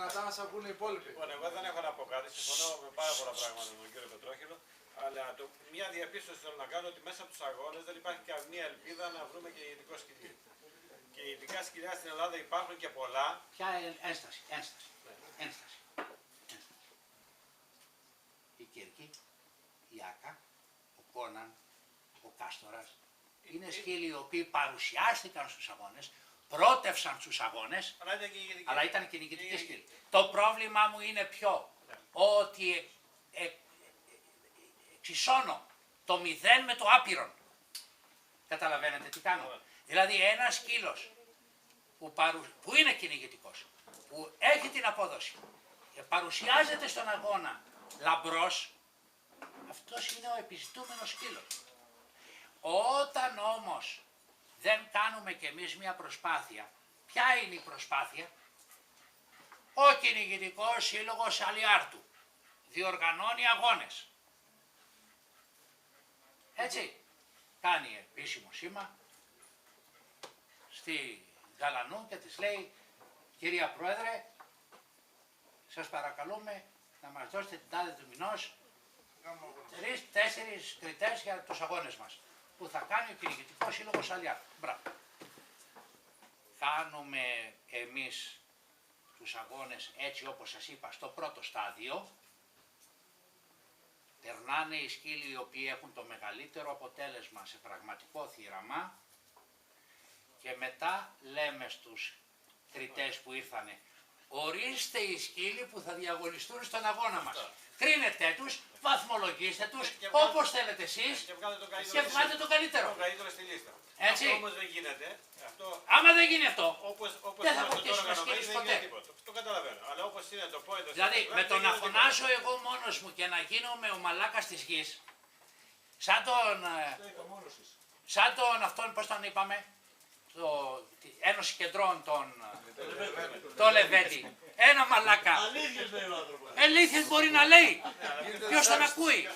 δυνατά να σε ακούνε οι υπόλοιποι. Λοιπόν, εγώ δεν έχω να πω κάτι. Συμφωνώ με πάρα πολλά πράγματα με τον κύριο Πετρόχυλο. Αλλά μια διαπίστωση θέλω να κάνω ότι μέσα από τους αγώνες δεν υπάρχει καμία ελπίδα να βρούμε και ηθικό σκυλί. Και ειδικά σκυλιά στην Ελλάδα υπάρχουν και πολλά. Ποια ένσταση. Η Κύρκη, η Άκα, ο Κόναν, ο Κάστορας, είναι σκύλοι οι οποίοι παρουσιάστηκαν στους αγώνες, πρότευσαν στους αγώνες, αλλά ήταν και νικητικοί σκύλοι. Το πρόβλημά μου είναι ποιο, ότι εξισώνω το 0 με το άπειρον. Καταλαβαίνετε τι κάνω. Δηλαδή ένας σκύλος που είναι κυνηγητικός, που έχει την απόδοση και παρουσιάζεται στον αγώνα λαμπρός, αυτός είναι ο επιζητούμενος σκύλος. Όταν όμως δεν κάνουμε κι εμείς μια προσπάθεια, ποια είναι η προσπάθεια? Ο κυνηγητικός σύλλογος Αλιάρτου διοργανώνει αγώνες. Έτσι, κάνει επίσημο σήμα στη Γαλανού και της λέει, κυρία Πρόεδρε, σας παρακαλούμε να μας δώσετε την τάδε του μηνός 3-4 κριτές για τους αγώνες μας, που θα κάνει ο κυνηγητικός σύλλογος Αλιάρτου. Μπράβο. Κάνουμε εμείς τους αγώνες έτσι όπως σας είπα στο πρώτο στάδιο, περνάνε οι σκύλοι οι οποίοι έχουν το μεγαλύτερο αποτέλεσμα σε πραγματικό θύραμα και μετά λέμε στους κριτές που ήρθανε, ορίστε οι σκύλοι που θα διαγωνιστούν στον αγώνα μας. Κρίνετε τους, βαθμολογήστε τους όπως θέλετε εσείς και βγάλετε το καλύτερο. Το καλύτερο στη λίστα. Έτσι. Αυτό όμως δεν γίνεται. Άμα δεν γίνει αυτό, όπως δεν θα είμαστε αποκτήσει τώρα να σκύλεις οργανωμένοι, δεν ποτέ. γίνεται τίποτα. Το καταλαβαίνω. Αλλά όπως είναι το point. Δηλαδή με το να φωνάζω εγώ μόνος μου και να γίνομαι ο μαλάκας της γης, σαν τον αυτόν, πώς τον είπαμε, Ένωση Κεντρών το Λεβέντη. Ένα μαλάκα. Αλήθειες λέει ο άνθρωπος. Αλήθειες μπορεί να λέει. Ποιος τον ακούει.